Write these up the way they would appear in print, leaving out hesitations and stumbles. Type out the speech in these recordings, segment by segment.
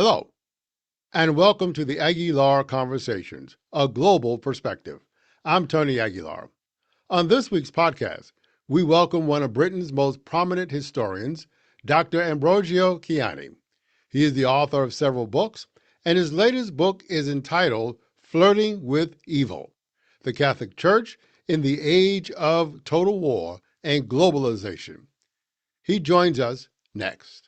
Hello, and welcome to the Aguilar Conversations, a global perspective. I'm Tony Aguilar. On this week's podcast, we welcome one of Britain's most prominent historians, Dr. Ambrogio Caiani. He is the author of several books, and his latest book is entitled Flirting with Evil: The Catholic Church in the Age of Total War and Globalization. He joins us next.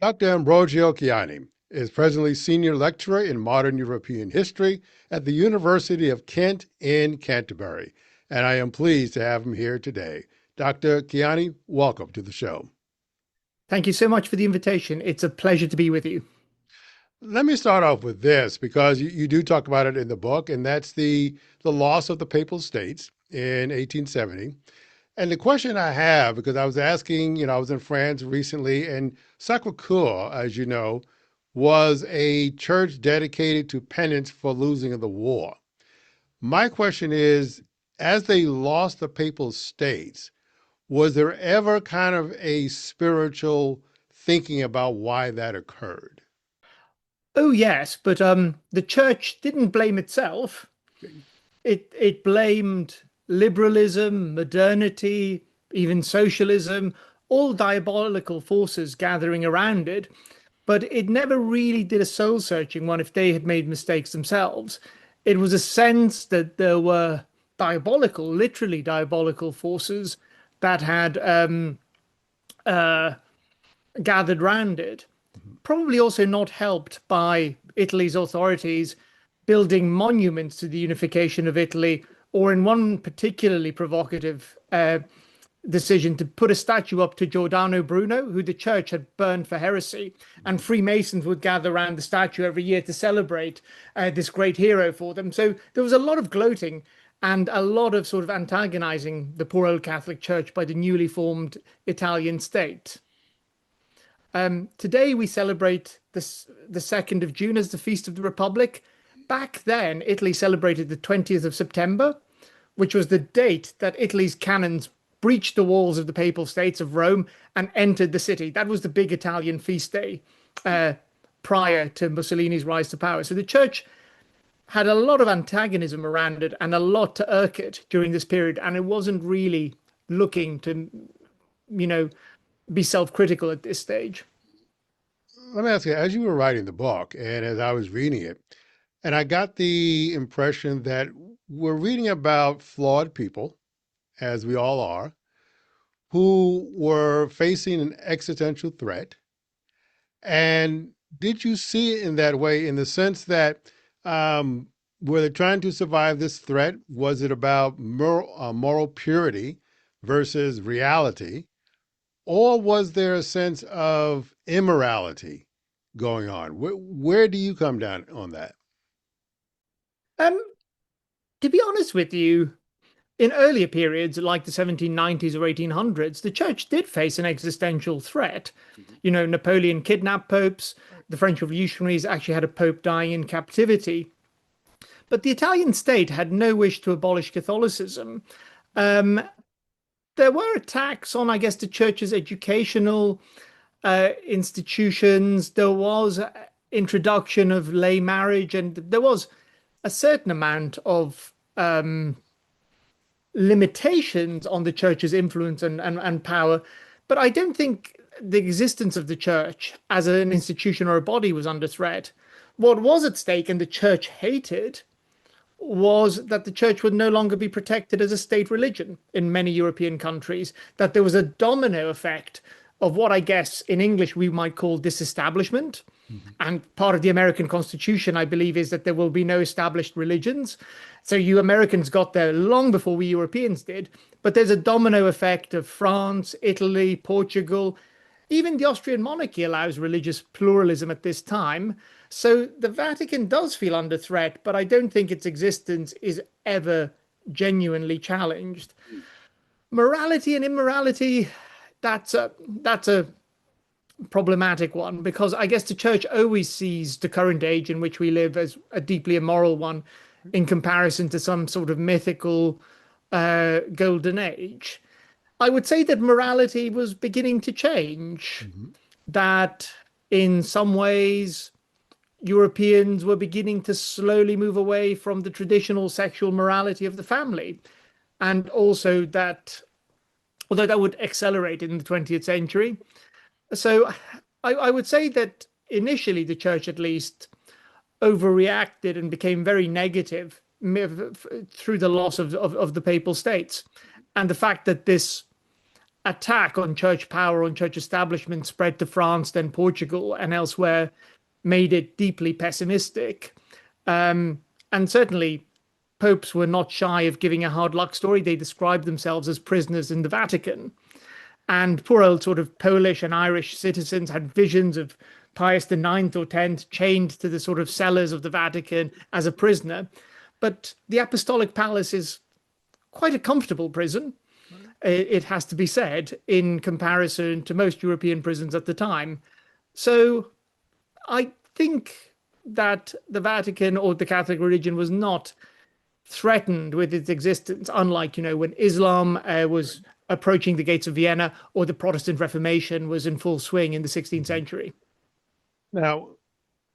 Dr. Ambrogio Caiani is presently Senior Lecturer in Modern European History at the University of Kent in Canterbury, and I am pleased to have him here today. Dr. Caiani, welcome to the show. Thank you so much for the invitation. It's a pleasure to be with you. Let me start off with this, because you do talk about it in the book, and that's the loss of the Papal States in 1870. And the question I have, because I was asking, I was in France recently, and Sacré-Cœur, as you know, was a church dedicated to penance for losing of the war. My question is, as they lost the Papal States, was there ever kind of a spiritual thinking about why that occurred? Oh, yes, but the church didn't blame itself. It blamed liberalism, modernity, even socialism, all diabolical forces gathering around it. But it never really did a soul-searching one if they had made mistakes themselves. It was a sense that there were diabolical, literally diabolical forces that had gathered round it. Probably also not helped by Italy's authorities building monuments to the unification of Italy, or in one particularly provocative decision to put a statue up to Giordano Bruno, who the church had burned for heresy, and Freemasons would gather around the statue every year to celebrate this great hero for them. So there was a lot of gloating and a lot of sort of antagonizing the poor old Catholic Church by the newly formed Italian state. Today we celebrate the 2nd of June as the Feast of the Republic. Back then, Italy celebrated the 20th of September, which was the date that Italy's cannons breached the walls of the Papal States of Rome and entered the city. That was the big Italian feast day prior to Mussolini's rise to power. So the church had a lot of antagonism around it and a lot to irk it during this period, and it wasn't really looking to, be self-critical at this stage. Let me ask you, as you were writing the book and as I was reading it, and I got the impression that we're reading about flawed people, as we all are, who were facing an existential threat. And did you see it in that way, in the sense that were they trying to survive this threat? Was it about moral purity versus reality? Or was there a sense of immorality going on? Where do you come down on that? To be honest with you, in earlier periods, like the 1790s or 1800s, the church did face an existential threat. Napoleon kidnapped popes. The French revolutionaries actually had a pope dying in captivity. But the Italian state had no wish to abolish Catholicism. There were attacks on, I guess, the church's educational institutions. There was introduction of lay marriage, and there was a certain amount of limitations on the church's influence and power. But I don't think the existence of the church as an institution or a body was under threat. What was at stake, and the church hated, was that the church would no longer be protected as a state religion in many European countries, that there was a domino effect of what I guess in English we might call disestablishment. And part of the American Constitution, I believe, is that there will be no established religions. So you Americans got there long before we Europeans did. But there's a domino effect of France, Italy, Portugal, Even the Austrian monarchy allows religious pluralism at this time. So the Vatican does feel under threat, but I don't think its existence is ever genuinely challenged. Morality and immorality, that's a problematic one because I guess the church always sees the current age in which we live as a deeply immoral one in comparison to some sort of mythical golden age. I would say that morality was beginning to change, Mhm. that in some ways Europeans were beginning to slowly move away from the traditional sexual morality of the family. And also that, although that would accelerate in the 20th century. So I would say that initially the church at least overreacted and became very negative through the loss of the papal states. And the fact that this attack on church power, on church establishment spread to France, then Portugal, and elsewhere made it deeply pessimistic. And certainly, popes were not shy of giving a hard luck story. They described themselves as prisoners in the Vatican. And poor old sort of Polish and Irish citizens had visions of Pius the Ninth or Tenth chained to the sort of cellars of the Vatican as a prisoner. But the Apostolic Palace is quite a comfortable prison, it has to be said, in comparison to most European prisons at the time. So I think that the Vatican or the Catholic religion was not threatened with its existence, unlike, when Islam was approaching the gates of Vienna or the Protestant Reformation was in full swing in the 16th Mhm. century. Now,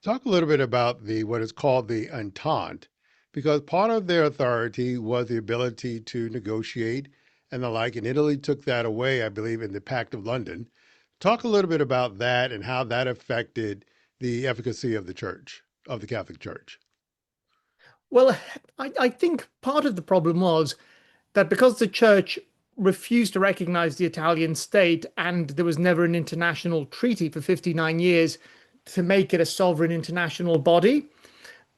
talk a little bit about the what is called the Entente, because part of their authority was the ability to negotiate and the like, and Italy took that away, I believe, in the Pact of London. Talk a little bit about that and how that affected the efficacy of the church, of the Catholic Church. Well, I think part of the problem was that because the church refused to recognize the Italian state and there was never an international treaty for 59 years to make it a sovereign international body,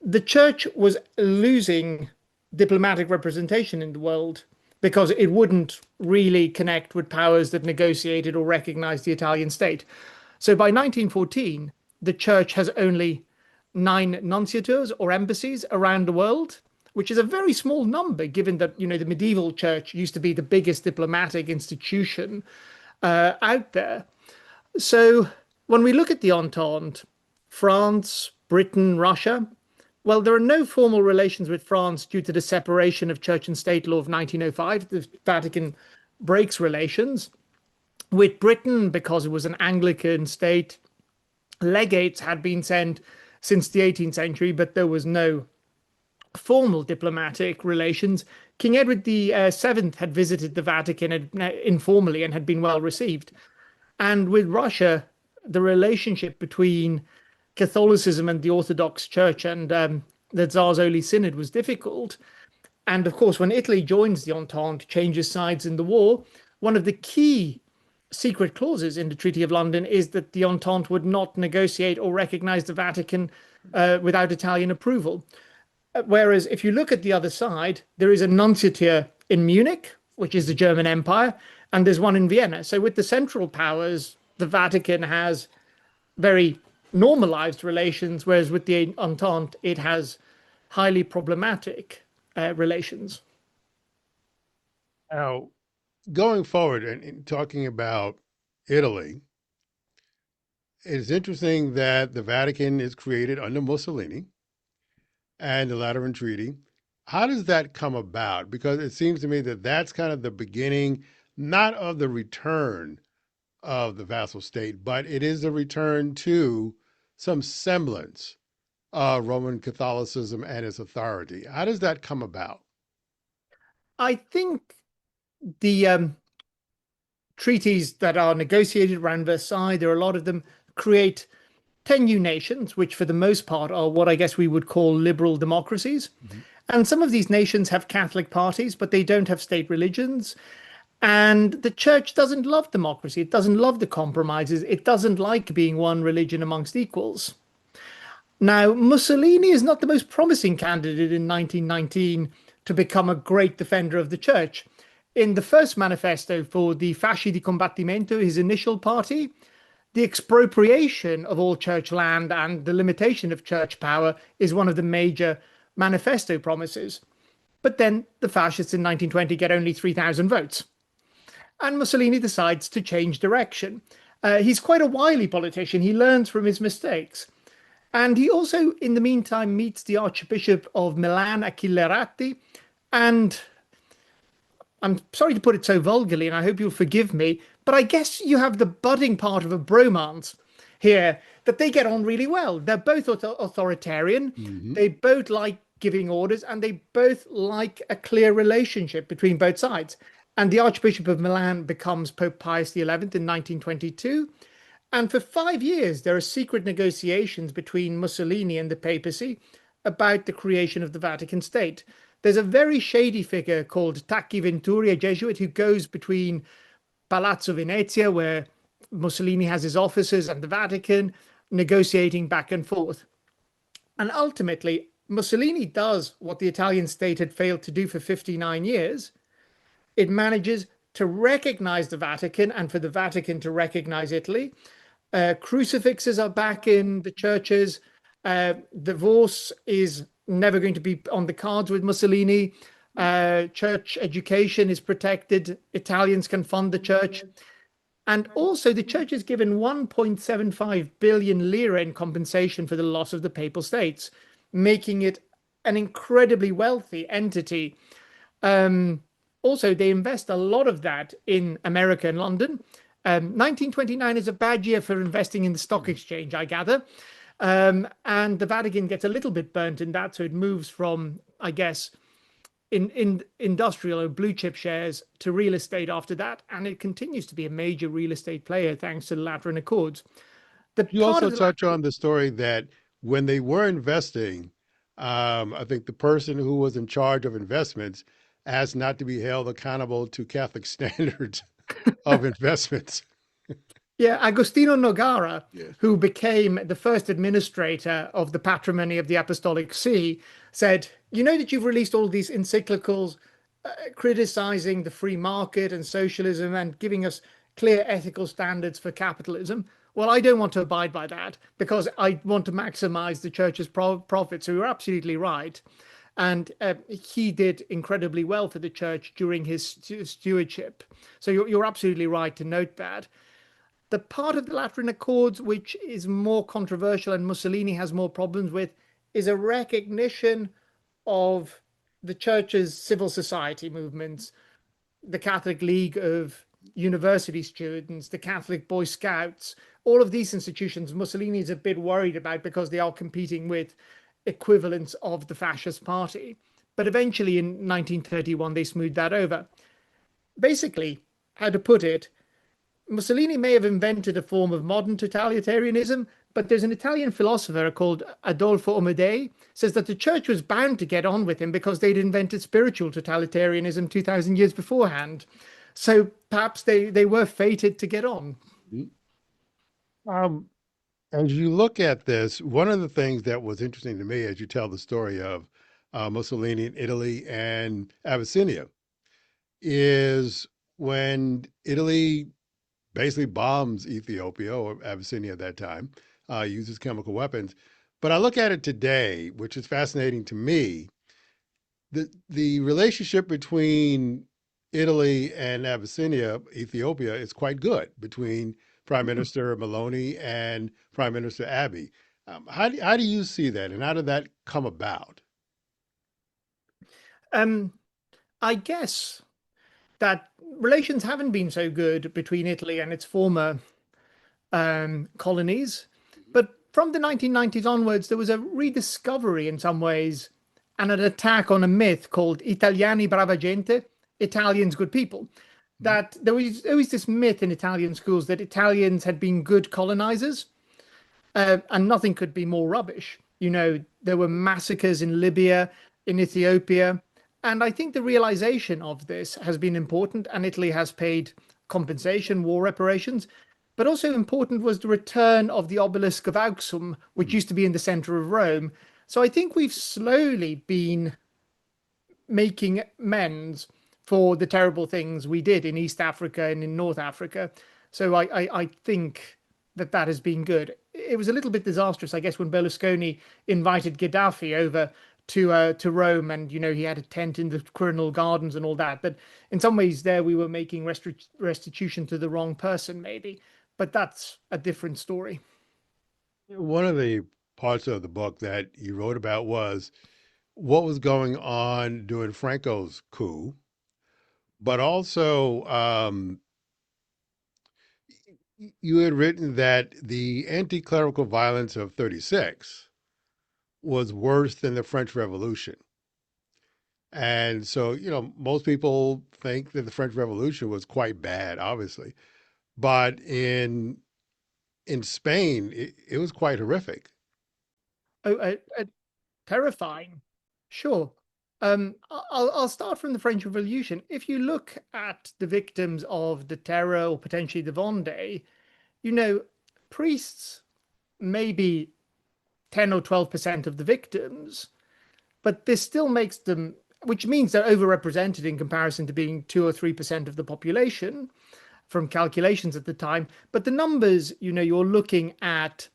the church was losing diplomatic representation in the world because it wouldn't really connect with powers that negotiated or recognized the Italian state. So by 1914, the church has only 9 nunciatures or embassies around the world, which is a very small number given that, the medieval church used to be the biggest diplomatic institution out there. So when we look at the Entente, France, Britain, Russia, well, there are no formal relations with France due to the separation of church and state law of 1905. The Vatican breaks relations. With Britain, because it was an Anglican state, legates had been sent since the 18th century, but there was no formal diplomatic relations. King Edward the Seventh had visited the Vatican informally and had been well received. And with Russia, the relationship between Catholicism and the Orthodox Church and the Tsar's Holy Synod was difficult. And of course, when Italy joins the Entente, changes sides in the war, one of the key secret clauses in the Treaty of London is that the Entente would not negotiate or recognize the Vatican without Italian approval. Whereas if you look at the other side, there is a nunciature in Munich, which is the German Empire, and there's one in Vienna. So with the Central Powers, the Vatican has very normalized relations, whereas with the Entente, it has highly problematic relations. Now, going forward and talking about Italy, it's interesting that the Vatican is created under Mussolini and the Lateran Treaty. How does that come about? Because it seems to me that that's kind of the beginning, not of the return of the vassal state, but it is a return to some semblance of Roman Catholicism and its authority. How does that come about? I think the treaties that are negotiated around Versailles, there are a lot of them, create 10 new nations, which for the most part are what I guess we would call liberal democracies. Mhm. And some of these nations have Catholic parties, but they don't have state religions. And the church doesn't love democracy. It doesn't love the compromises. It doesn't like being one religion amongst equals. Now, Mussolini is not the most promising candidate in 1919 to become a great defender of the church. In the first manifesto for the Fasci di Combattimento, his initial party, The expropriation of all church land and the limitation of church power is one of the major manifesto promises. But then the fascists in 1920 get only 3,000 votes. And Mussolini decides to change direction. He's quite a wily politician. He learns from his mistakes. And he also, in the meantime, meets the Archbishop of Milan, Achilleratti. And I'm sorry to put it so vulgarly, and I hope you'll forgive me, but I guess you have the budding part of a bromance here that they get on really well. They're both authoritarian. Hmm. They both like giving orders, and they both like a clear relationship between both sides. And the Archbishop of Milan becomes Pope Pius XI in 1922. And for 5 years, there are secret negotiations between Mussolini and the papacy about the creation of the Vatican State. There's a very shady figure called Tacchi Venturi, a Jesuit, who goes between Palazzo Venezia, where Mussolini has his offices, and the Vatican, negotiating back and forth. And ultimately, Mussolini does what the Italian state had failed to do for 59 years. It manages to recognize the Vatican and for the Vatican to recognize Italy. Crucifixes are back in the churches. Divorce is never going to be on the cards with Mussolini. Church education is protected. Italians can fund the church. And also, the church is given 1.75 billion lira in compensation for the loss of the Papal States, making it an incredibly wealthy entity. Also, they invest a lot of that in America and London. 1929 is a bad year for investing in the stock exchange, I gather. And the Vatican gets a little bit burnt in that, so it moves from, I guess, in industrial or blue chip shares to real estate after that, and it continues to be a major real estate player thanks to the Lateran Accords. The You part also of the touch on the story that when they were investing, I think the person who was in charge of investments asked not to be held accountable to Catholic standards of investments. Yeah, Agostino Nogara, Yeah. who became the first administrator of the patrimony of the Apostolic See, said, "You know that you've released all these encyclicals criticizing the free market and socialism and giving us clear ethical standards for capitalism. Well, I don't want to abide by that because I want to maximize the church's profits." So you're absolutely right. And he did incredibly well for the church during his stewardship. So you're absolutely right to note that. The part of the Lateran Accords which is more controversial and Mussolini has more problems with is a recognition of the church's civil society movements, the Catholic League of University Students, the Catholic Boy Scouts, all of these institutions Mussolini is a bit worried about because they are competing with equivalents of the fascist party. But eventually in 1931, they smoothed that over. Basically, how to put it, Mussolini may have invented a form of modern totalitarianism, but there's an Italian philosopher called Adolfo Omodei says that the church was bound to get on with him because they'd invented spiritual totalitarianism 2,000 years beforehand. So perhaps they were fated to get on. Um, as you look at this, one of the things that was interesting to me as you tell the story of Mussolini in Italy and Abyssinia is when Italy basically bombs Ethiopia or Abyssinia at that time, uses chemical weapons. But I look at it today, which is fascinating to me. The relationship between Italy and Abyssinia, Ethiopia, is quite good between Prime Minister Maloney and Prime Minister Abiy. How do you see that, and how did that come about? Um, I guess that relations haven't been so good between Italy and its former colonies. But from the 1990s onwards, there was a rediscovery in some ways and an attack on a myth called Italiani brava gente, Italians good people. That there was always this myth in Italian schools that Italians had been good colonizers, and nothing could be more rubbish. You know, there were massacres in Libya, in Ethiopia, and I think the realization of this has been important, and Italy has paid compensation, war reparations. But also important was the return of the obelisk of Auxum, which used to be in the center of Rome. So I think we've slowly been making amends for the terrible things we did in East Africa and in North Africa. So I think that that has been good. It was a little bit disastrous, I guess, when Berlusconi invited Gaddafi over to Rome, and he had a tent in the Quirinal Gardens and all that. But in some ways, there we were making restitution to the wrong person, maybe. But that's a different story. One of the parts of the book that you wrote about was what was going on during Franco's coup, but also you had written that the anti clerical violence of 36 was worse than the French Revolution. And so, most people think that the French Revolution was quite bad, obviously. But in Spain, it was quite horrific. Oh, terrifying. Sure. I'll start from the French Revolution. If you look at the victims of the Terror or potentially the Vendée, you know, priests maybe 10 or 12% of the victims, but this still makes them, which means they're overrepresented in comparison to being 2 or 3% of the population from calculations at the time. But the numbers, you're looking at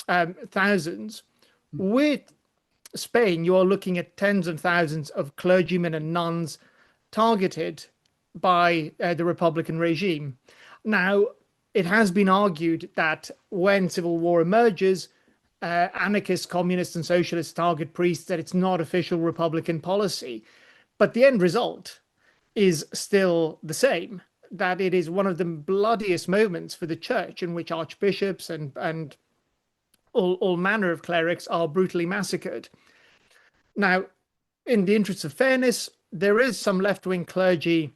thousands. With Spain, you are looking at tens of thousands of clergymen and nuns targeted by the Republican regime. Now, it has been argued that when civil war emerges, anarchists, communists, and socialists target priests, that it's not official Republican policy. But the end result is still the same, that it is one of the bloodiest moments for the church in which archbishops and all manner of clerics are brutally massacred. Now, in the interest of fairness, there is some left-wing clergy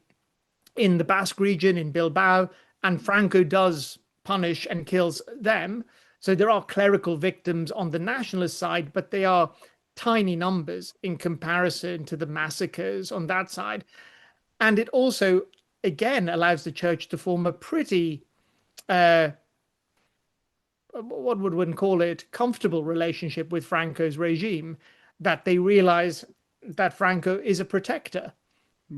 in the Basque region, in Bilbao, and Franco does punish and kills them. So there are clerical victims on the nationalist side, but they are tiny numbers in comparison to the massacres on that side. And it also, again, allows the church to form a pretty, what would one call it, comfortable relationship with Franco's regime, that they realize that Franco is a protector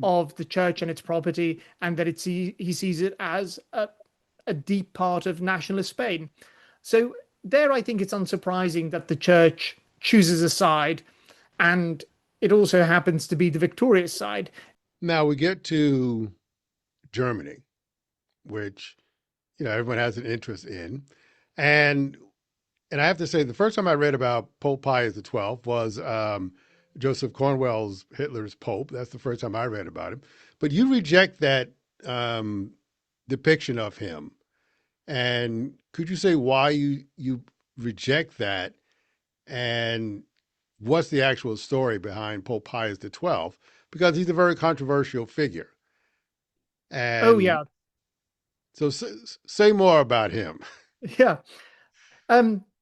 of the church and its property, and that he sees it as a deep part of nationalist Spain. So there, I think it's unsurprising that the church chooses a side, and it also happens to be the victorious side. Now we get to Germany, which everyone has an interest in, and and I have to say, the first time I read about Pope Pius XII was Joseph Cornwell's Hitler's Pope. That's the first time I read about him. But you reject that depiction of him. And could you say why you reject that? And what's the actual story behind Pope Pius XII? Because he's a very controversial figure. Oh, And yeah. so say more about him. Yeah.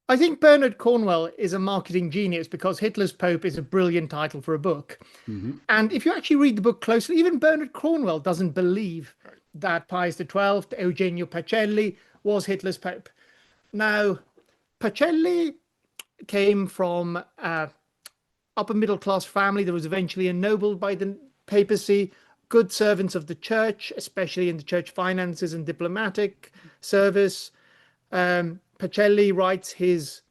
I think Bernard Cornwell is a marketing genius because Hitler's Pope is a brilliant title for a book. Mm-hmm. And if you actually read the book closely, even Bernard Cornwell doesn't believe that Pius XII, Eugenio Pacelli, was Hitler's Pope. Now, Pacelli came from an upper middle class family that was eventually ennobled by the papacy, good servants of the church, especially in the church finances and diplomatic service. Pacelli writes his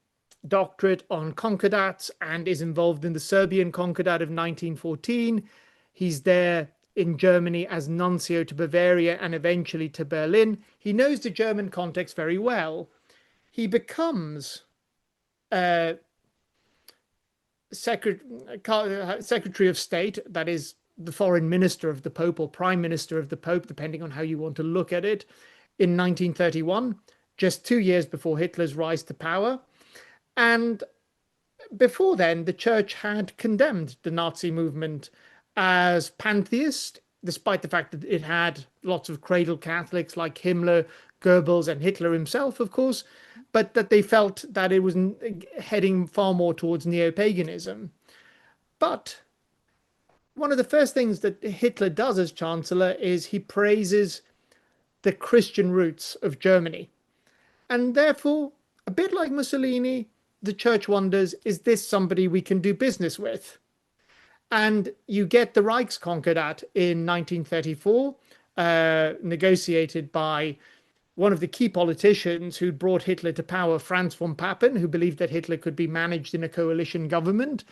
doctorate on concordats and is involved in the Serbian concordat of 1914. He's there in Germany as nuncio to Bavaria and eventually to Berlin. He knows the German context very well. He becomes Secretary of State, that is the foreign minister of the Pope or prime minister of the Pope, depending on how you want to look at it, in 1931, just 2 years before Hitler's rise to power. And before then, the church had condemned the Nazi movement as pantheist, despite the fact that it had lots of cradle Catholics like Himmler, Goebbels, and Hitler himself, of course, but that they felt that it was heading far more towards neo-paganism. But one of the first things that Hitler does as chancellor is he praises the Christian roots of Germany. And therefore, a bit like Mussolini, the church wonders, is this somebody we can do business with? And you get the Reichskonkordat in 1934, negotiated by one of the key politicians who brought Hitler to power, Franz von Papen, who believed that Hitler could be managed in a coalition government.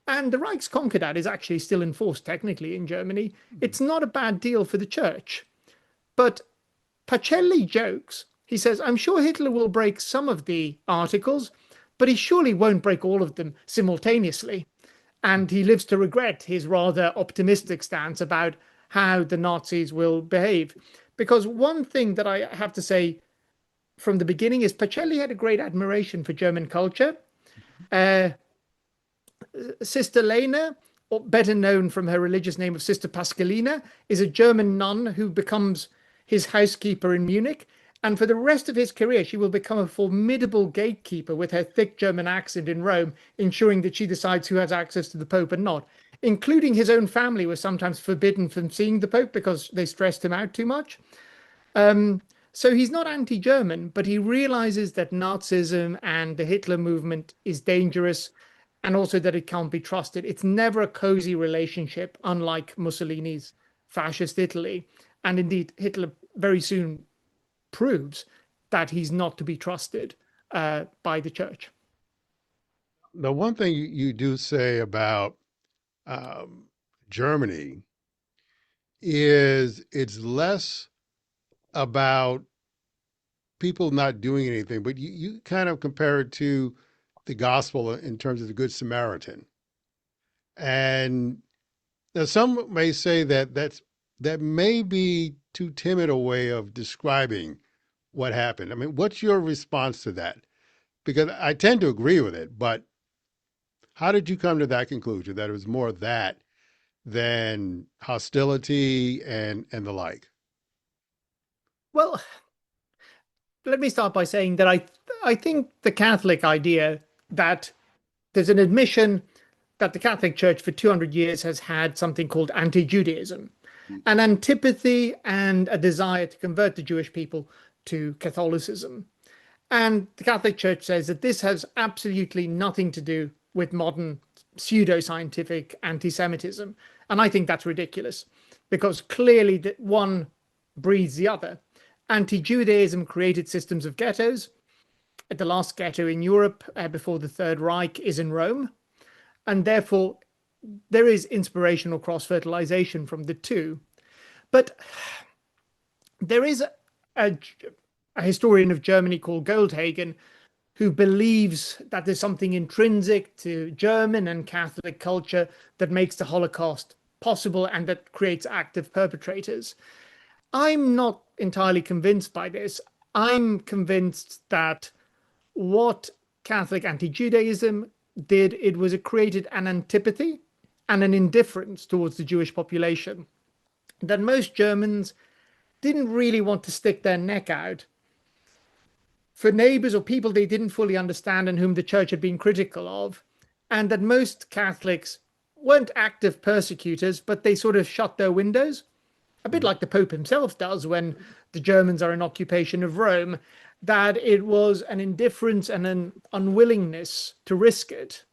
And the Reichskonkordat is actually still in force technically in Germany. It's not a bad deal for the church. But Pacelli jokes. He says, I'm sure Hitler will break some of the articles, but he surely won't break all of them simultaneously. And he lives to regret his rather optimistic stance about how the Nazis will behave. Because one thing that I have to say from the beginning is Pacelli had a great admiration for German culture. Uh, Sister Lena, or better known from her religious name of Sister Pascalina, is a German nun who becomes his housekeeper in Munich. And for the rest of his career, she will become a formidable gatekeeper with her thick German accent in Rome, ensuring that she decides who has access to the Pope and not. Including his own family was sometimes forbidden from seeing the Pope because they stressed him out too much. So he's not anti-German, but he realizes that Nazism and the Hitler movement is dangerous and also that it can't be trusted. It's never a cozy relationship, unlike Mussolini's fascist Italy. And indeed, Hitler very soon proves that he's not to be trusted by the church. The one thing you do say about um, Germany is it's less about people not doing anything, but you kind of compare it to the gospel in terms of the Good Samaritan. And now some may say that that may be too timid a way of describing what happened. I mean, what's your response to that? Because I tend to agree with it, but how did you come to that conclusion that it was more that than hostility and the like? Well, let me start by saying that I think the Catholic idea that there's an admission that the Catholic Church for 200 years has had something called anti-Judaism, an antipathy and a desire to convert the Jewish people to Catholicism. And the Catholic Church says that this has absolutely nothing to do with modern pseudo-scientific anti-Semitism. And I think that's ridiculous because clearly that one breeds the other. Anti-Judaism created systems of ghettos. The last ghetto in Europe before the Third Reich is in Rome. And therefore, there is inspirational cross-fertilization from the two. But there is a, a historian of Germany called Goldhagen who believes that there's something intrinsic to German and Catholic culture that makes the Holocaust possible and that creates active perpetrators. I'm not entirely convinced by this. I'm convinced that what Catholic anti-Judaism did, it was it created an antipathy and an indifference towards the Jewish population that most Germans didn't really want to stick their neck out for neighbors or people they didn't fully understand and whom the church had been critical of, and that most Catholics weren't active persecutors, but they sort of shut their windows, a bit like the Pope himself does when the Germans are in occupation of Rome, that it was an indifference and an unwillingness to risk it.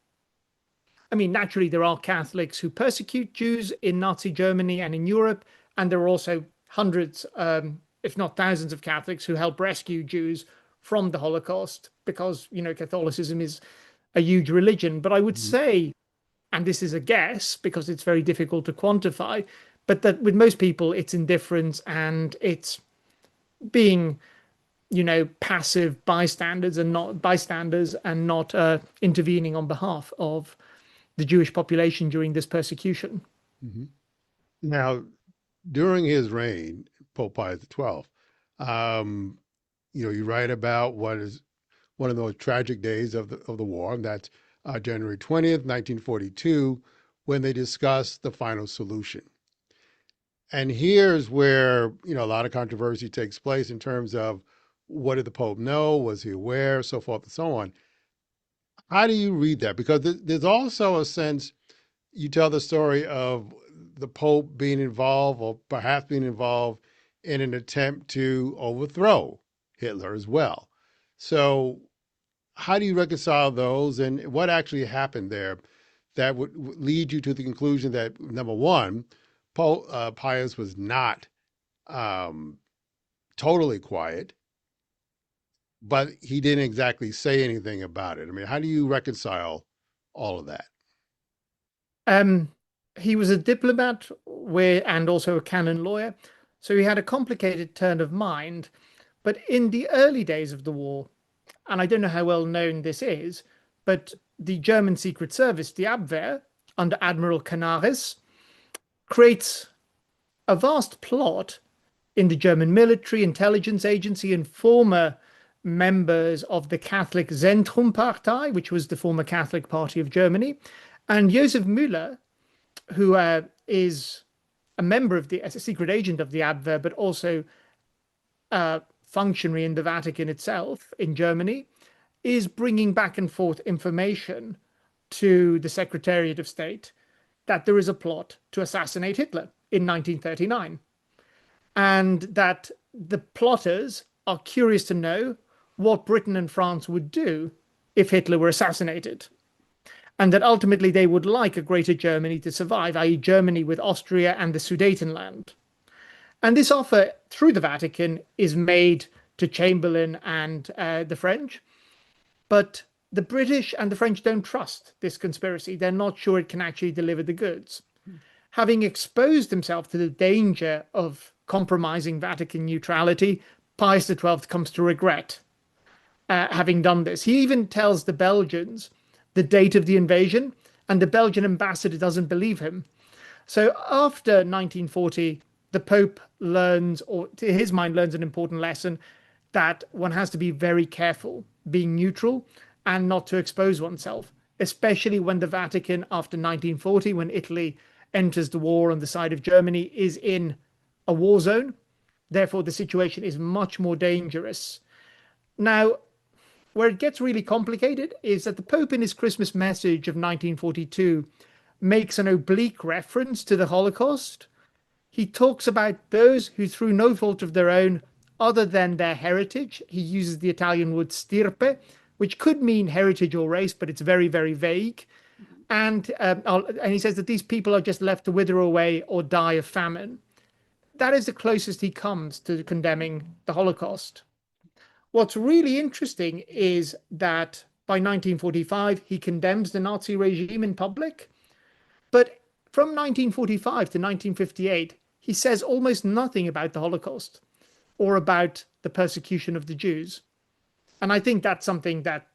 I mean, naturally, there are Catholics who persecute Jews in Nazi Germany and in Europe, and there are also hundreds, if not thousands, of Catholics who help rescue Jews from the Holocaust because, you know, Catholicism is a huge religion. But I would Mhm. say, and this is a guess because it's very difficult to quantify, but that with most people, it's indifference and it's being, you know, passive bystanders and not intervening on behalf of the Jewish population during this persecution. Mhm. Now, during his reign, Pope Pius XII, um, you write about what is one of the most tragic days of the war, and that's January 20th, 1942, when they discussed the final solution. And here's where, a lot of controversy takes place in terms of what did the Pope know? Was he aware? So forth and so on. How do you read that? Because there's also a sense you tell the story of the Pope being involved or perhaps being involved in an attempt to overthrow Hitler as well. So, how do you reconcile those and what actually happened there that would lead you to the conclusion that number one, Pius was not um, totally quiet, but he didn't exactly say anything about it. I mean, how do you reconcile all of that? Um, he was a diplomat and also a canon lawyer, so he had a complicated turn of mind. But in the early days of the war, and I don't know how well known this is, but the German Secret Service, the Abwehr, under Admiral Canaris, creates a vast plot in the German military, intelligence agency, and former members of the Catholic Zentrumpartei, which was the former Catholic Party of Germany, and Josef Müller, who is a member of a secret agent of the Abwehr, but also a functionary in the Vatican itself in Germany, is bringing back and forth information to the Secretariat of State that there is a plot to assassinate Hitler in 1939, and that the plotters are curious to know what Britain and France would do if Hitler were assassinated, and that ultimately they would like a greater Germany to survive, i.e., Germany with Austria and the Sudetenland. And this offer through the Vatican is made to Chamberlain and the French, but the British and the French don't trust this conspiracy. They're not sure it can actually deliver the goods. Having exposed himself to the danger of compromising Vatican neutrality, Pius XII comes to regret having done this. He even tells the Belgians the date of the invasion, and the Belgian ambassador doesn't believe him. So after 1940, the Pope learns, or to his mind, learns an important lesson that one has to be very careful being neutral and not to expose oneself, especially when the Vatican, after 1940, when Italy enters the war on the side of Germany, is in a war zone. Therefore, the situation is much more dangerous. Now, where it gets really complicated is that the Pope, in his Christmas message of 1942, makes an oblique reference to the Holocaust. He talks about those who, through no fault of their own, other than their heritage, he uses the Italian word stirpe, which could mean heritage or race, but it's very, very vague. And he says that these people are just left to wither away or die of famine. That is the closest he comes to condemning the Holocaust. What's really interesting is that by 1945, he condemns the Nazi regime in public. But from 1945 to 1958, he says almost nothing about the Holocaust or about the persecution of the Jews. And I think that's something that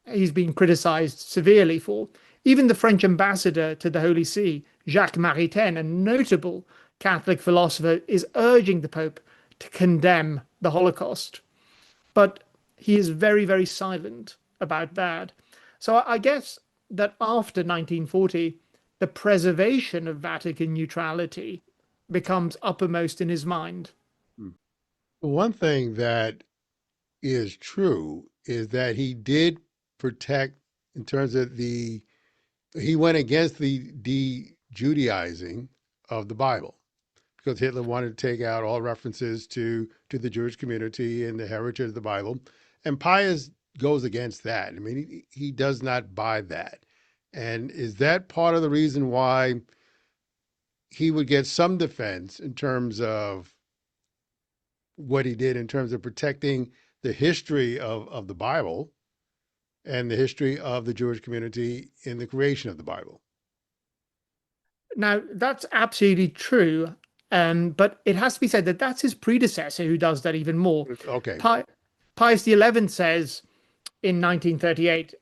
he's been criticized severely for. Even the French ambassador to the Holy See, Jacques Maritain, a notable Catholic philosopher, is urging the Pope to condemn the Holocaust. But he is very, very silent about that. So I guess that after 1940, the preservation of Vatican neutrality becomes uppermost in his mind. Hmm. One thing that is true is that he did protect, in terms of he went against the de-Judaizing of the Bible, because Hitler wanted to take out all references to the Jewish community and the heritage of the Bible. And Pius goes against that. I mean, he does not buy that. And is that part of the reason why he would get some defense in terms of what he did in terms of protecting the history of the Bible and the history of the Jewish community in the creation of the Bible? Now, that's absolutely true. But it has to be said that that's his predecessor who does that even more. Okay. Pi Pius XI says in 1938,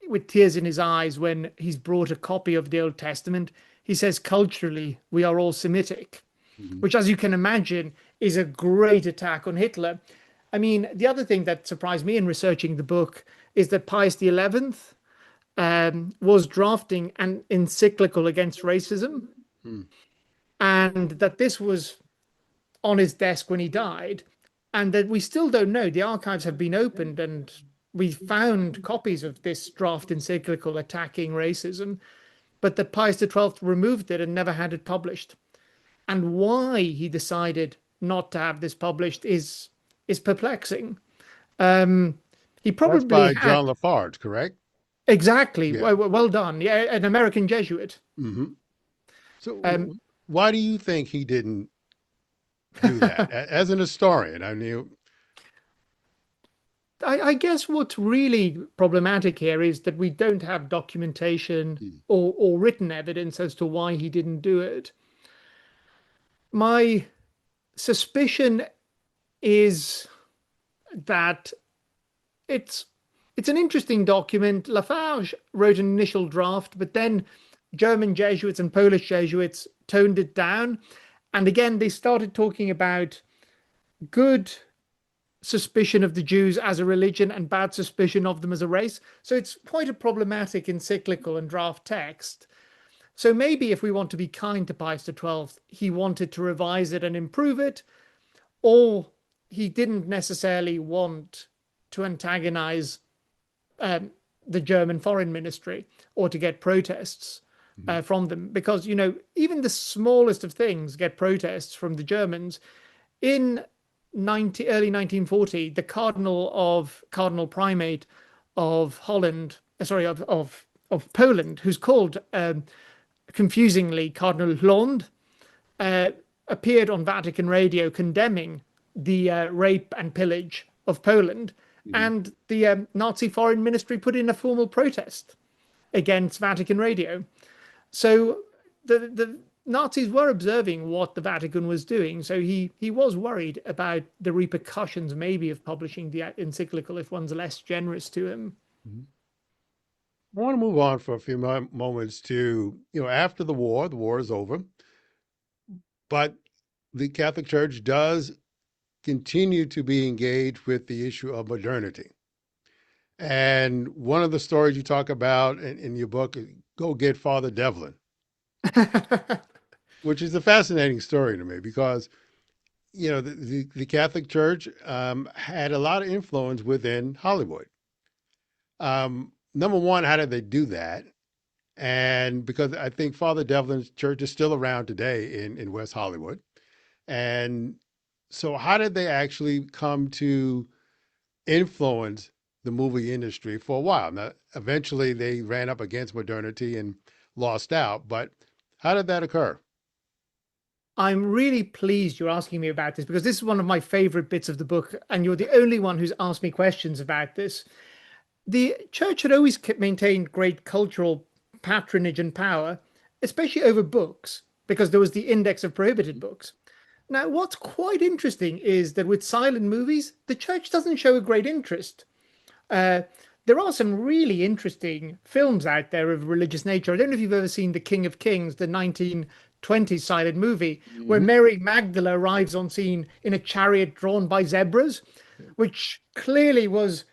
with tears in his eyes, when he's brought a copy of the Old Testament, he says, culturally, we are all Semitic, Mhm. which, as you can imagine, is a great attack on Hitler. I mean, the other thing that surprised me in researching the book is that Pius XI was drafting an encyclical against racism, Hmm. and that this was on his desk when he died, and that we still don't know. The archives have been opened, and we found copies of this draft encyclical attacking racism, but that Pius XII removed it and never had it published. And why he decided not to have this published is perplexing. Um, he That's probably by had John Lafarge, correct? exactly Yeah. well done. Yeah, an American Jesuit. Hmm. So, Um, why do you think he didn't do that? As an historian, I mean, I guess what's really problematic here is that we don't have documentation Mm. or written evidence as to why he didn't do it. My suspicion is that it's it's an interesting document. Lafarge wrote an initial draft, but then German Jesuits and Polish Jesuits toned it down. And again, they started talking about good suspicion of the Jews as a religion and bad suspicion of them as a race. So it's quite a problematic encyclical and draft text. So maybe if we want to be kind to Pius XII, he wanted to revise it and improve it, or he didn't necessarily want to antagonize um, the German foreign ministry or to get protests Mhm. from them. Because, even the smallest of things get protests from the Germans. In early 1940, the Cardinal Primate of Holland, sorry, of Poland, who's called confusingly Cardinal Lond, uh, appeared on Vatican radio condemning the rape and pillage of Poland, Mhm. and the Nazi foreign ministry put in a formal protest against Vatican radio. So the Nazis were observing what the Vatican was doing. So he was worried about the repercussions, maybe, of publishing the encyclical if one's less generous to him. Mhm. I want to move on for a few moments to, after the war is over, but the Catholic Church does continue to be engaged with the issue of modernity. And one of the stories you talk about in your book is Go Get Father Devlin, which is a fascinating story to me because, the Catholic Church had a lot of influence within Hollywood. Number one, how did they do that? And because I think Father Devlin's church is still around today in West Hollywood. And so, how did they actually come to influence the movie industry for a while? Now, eventually, they ran up against modernity and lost out. But how did that occur? I'm really pleased you're asking me about this because this is one of my favorite bits of the book, and you're the only one who's asked me questions about this. The church had always maintained great cultural patronage and power, especially over books, because there was the index of prohibited books. Now, what's quite interesting is that with silent movies, the church doesn't show a great interest. Uh, there are some really interesting films out there of religious nature. I don't know if you've ever seen The King of Kings, the 1920s silent movie, where Hmm. Mary Magdala arrives on scene in a chariot drawn by zebras, which clearly was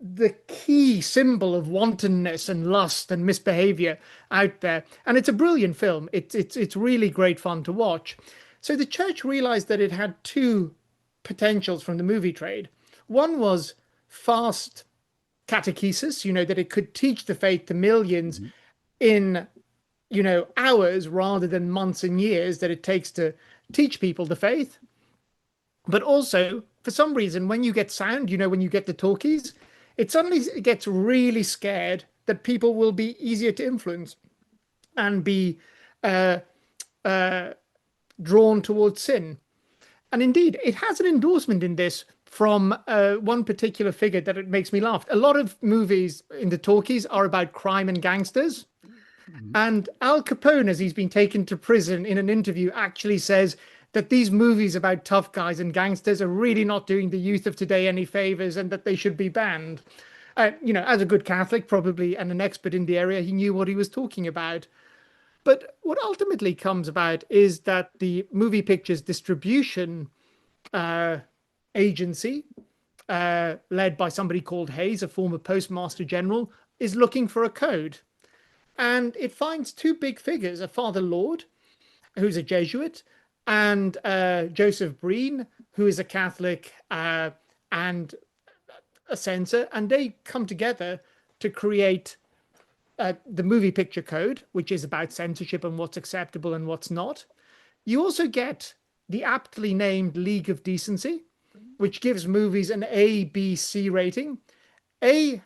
the key symbol of wantonness and lust and misbehavior out there. And it's a brilliant film. It's really great fun to watch. So the church realized that it had two potentials from the movie trade. One was fast catechesis, that it could teach the faith to millions Hmm. in, hours rather than months and years that it takes to teach people the faith. But also, for some reason, when you get sound, when you get the talkies, it suddenly gets really scared that people will be easier to influence and be uh, uh, drawn towards sin. And indeed, it has an endorsement in this from one particular figure that it makes me laugh. A lot of movies in the talkies are about crime and gangsters. Hmm. And Al Capone, as he's been taken to prison in an interview, actually says that these movies about tough guys and gangsters are really not doing the youth of today any favors and that they should be banned. As a good Catholic, probably, and an expert in the area, he knew what he was talking about. But what ultimately comes about is that the movie picture's distribution uh, agency, led by somebody called Hayes, a former postmaster general, is looking for a code. And it finds two big figures, a Father Lord, who's a Jesuit, and Joseph Breen, who is a Catholic and a censor, and they come together to create the movie picture code, which is about censorship and what's acceptable and what's not. You also get the aptly named League of Decency, which gives movies an A, B, C rating. A,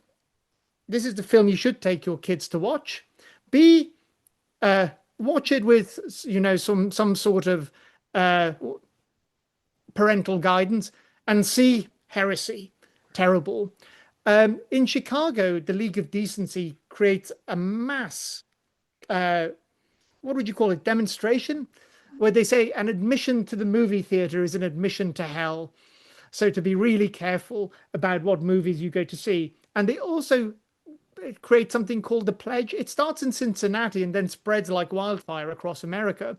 this is the film you should take your kids to watch. B, uh, watch it with some sort of uh, parental guidance. And C, heresy, terrible. In Chicago, the League of Decency creates a mass, uh, what would you call it, demonstration, where they say an admission to the movie theater is an admission to hell. So to be really careful about what movies you go to see. And they also create something called the pledge. It starts in Cincinnati and then spreads like wildfire across America.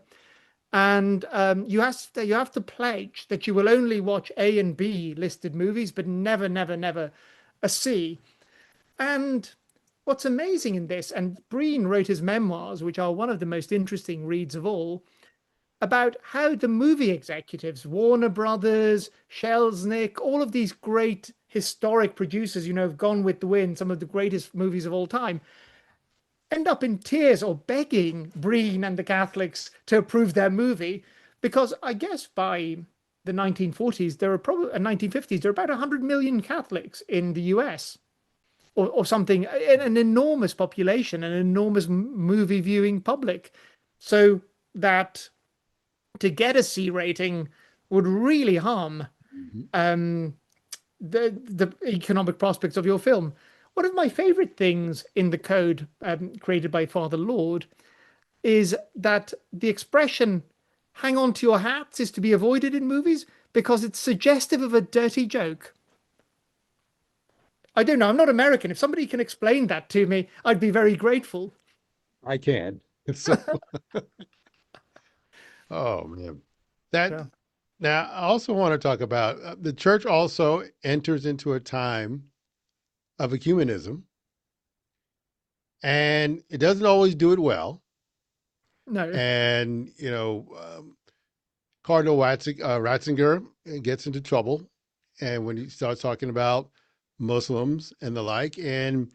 And you have to pledge that you will only watch A and B listed movies, but never, never, never a C. And what's amazing in this, and Breen wrote his memoirs, which are one of the most interesting reads of all, about how the movie executives, Warner Brothers, Selznick, all of these great historic producers, you know, have Gone with the Wind, some of the greatest movies of all time, end up in tears or begging Breen and the Catholics to approve their movie, because I guess by the 1940s, there were probably 1950s, there were about 100 million Catholics in the US, or something, an enormous population, an enormous movie viewing public. So that to get a C rating would really harm Mhm. the economic prospects of your film. One of my favorite things in the code created by Father Lord is that the expression hang on to your hats is to be avoided in movies because it's suggestive of a dirty joke. I don't know. I'm not American. If somebody can explain that to me, I'd be very grateful. I can. So, oh man, that Yeah. now I also want to talk about the church also enters into a time of ecumenism, and it doesn't always do it well. No. And Cardinal Ratzinger gets into trouble, and when he starts talking about Muslims and the like, and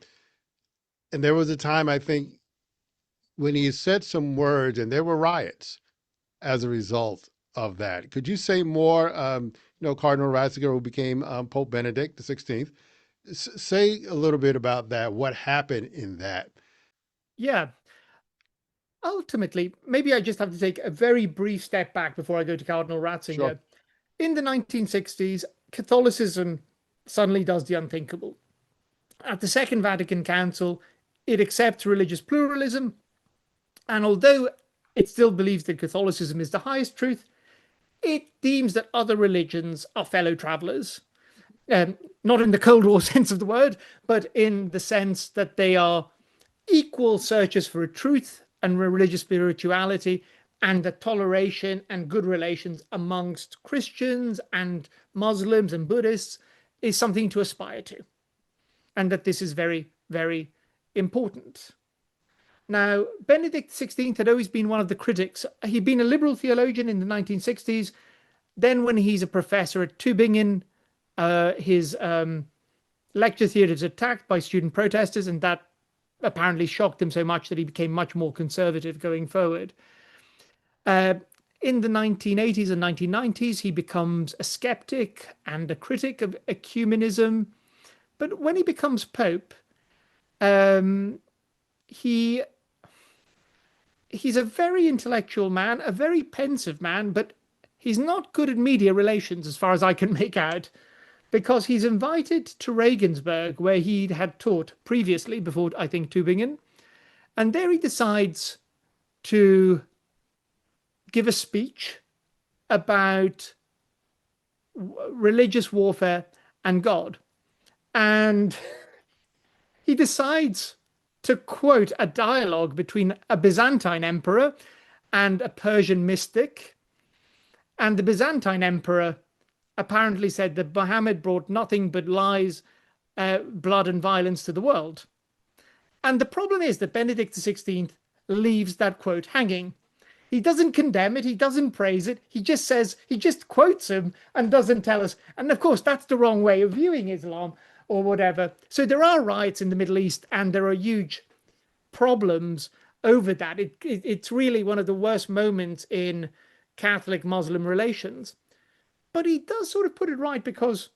there was a time I think when he said some words, and there were riots as a result of that. Could you say more? Cardinal Ratzinger, who became Pope Benedict the 16th, say a little bit about that. What happened in that? Yeah. Ultimately, maybe I just have to take a very brief step back before I go to Cardinal Sure. Ratzinger. In the 1960s, Catholicism suddenly does the unthinkable. At the Second Vatican Council, it accepts religious pluralism, and although it still believes that Catholicism is the highest truth, it deems that other religions are fellow travelers. Not in the Cold War sense of the word, but in the sense that they are equal searches for a truth and religious spirituality, and that toleration and good relations amongst Christians and Muslims and Buddhists is something to aspire to, and that this is very, very important. Now, Benedict XVI had always been one of the critics. He'd been a liberal theologian in the 1960s. Then, when he's a professor at Tübingen, his lecture theatre is attacked by student protesters, and that apparently shocked him so much that he became much more conservative going forward. Uh, in the 1980s and 1990s, he becomes a skeptic and a critic of ecumenism. But when he becomes Pope, um, he he's a very intellectual man, a very pensive man, but he's not good at media relations as far as I can make out, because he's invited to Regensburg, where he had taught previously before, I think, Tübingen. And there he decides to give a speech about religious warfare and God. And he decides to quote a dialogue between a Byzantine emperor and a Persian mystic. And the Byzantine emperor apparently said that Muhammad brought nothing but lies, blood, and violence to the world. And the problem is that Benedict XVI leaves that quote hanging. He doesn't condemn it, he doesn't praise it, he just says, he just quotes him and doesn't tell us. And of course, that's the wrong way of viewing Islam or whatever. So there are riots in the Middle East, and there are huge problems over that. It's really one of the worst moments in Catholic Muslim relations. But he does sort of put it right, because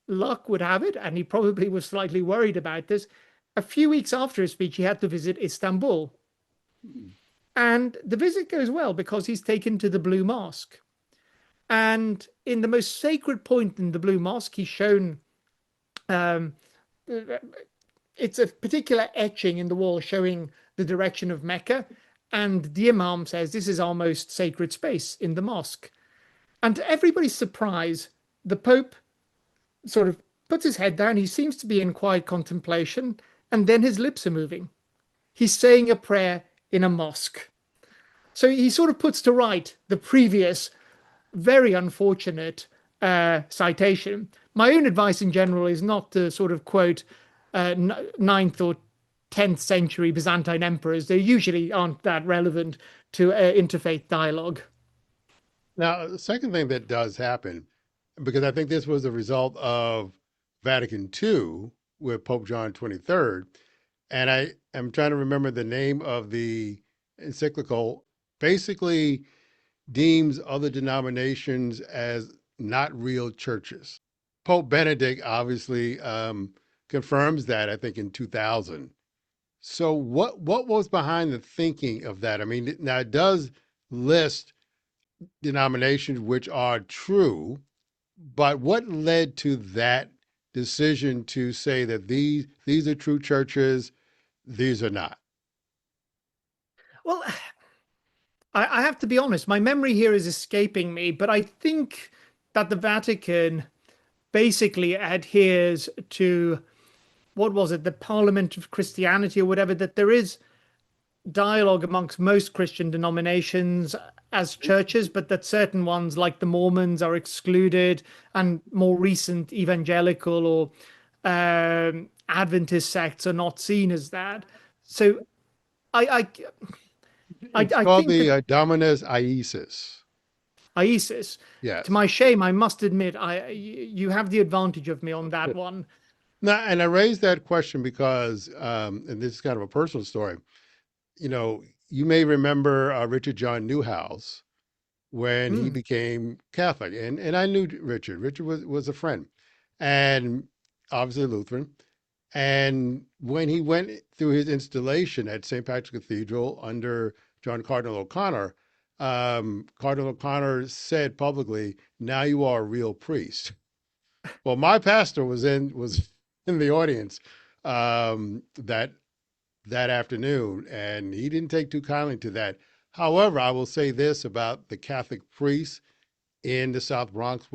luck would have it, and he probably was slightly worried about this. A few weeks after his speech, he had to visit Istanbul. And the visit goes well because he's taken to the Blue Mosque. And in the most sacred point in the Blue Mosque, he's shown Um, it's a particular etching in the wall showing the direction of Mecca, and the Imam says this is our most sacred space in the mosque. And to everybody's surprise, the Pope sort of puts his head down. He seems to be in quiet contemplation, and then his lips are moving. He's saying a prayer in a mosque. So he sort of puts to right the previous very unfortunate citation. My own advice in general is not to sort of quote ninth or 10th century Byzantine emperors. They usually aren't that relevant to interfaith dialogue. Now, the second thing that does happen, because I think this was a result of Vatican II with Pope John 23rd, and I am trying to remember the name of the encyclical, basically deems other denominations as not real churches. Pope Benedict obviously confirms that, I think, in 2000. So what was behind the thinking of that? I mean, now it does list denominations which are true, but what led to that decision to say that these are true churches, these are not? Well, I have to be honest, my memory here is escaping me, but I think that the Vatican basically adheres to what was it, the Parliament of Christianity or whatever, that there is dialogue amongst most Christian denominations as churches, but that certain ones, like the Mormons, are excluded, and more recent evangelical or Adventist sects are not seen as that. So I It's I called think the that Dominus Iesus. ISIS, to Yes. my shame, I must admit, you have the advantage of me on that one. Now, and I raised that question because, and this is kind of a personal story. You know, you may remember Richard John Newhouse when he Hmm. became Catholic, and I knew Richard. Richard was a friend, and obviously Lutheran. And when he went through his installation at St. Patrick's Cathedral under John Cardinal O'Connor, Cardinal O'Connor said publicly, "Now you are a real priest." Well, my pastor was in the audience that afternoon, and he didn't take too kindly to that. However, I will say this about the Catholic priests in the South Bronx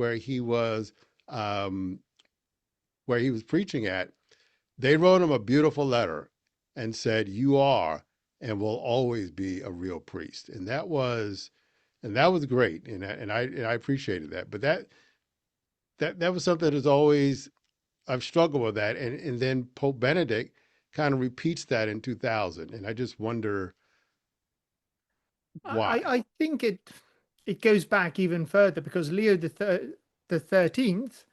um, where he was preaching at. They wrote him a beautiful letter and said, "You are and will always be a real priest," and that was great, and I appreciated that. But that was something that's always I've struggled with that, and then Pope Benedict kind of repeats that in 2000, and I just wonder why. I think it goes back even further because Leo the 13th,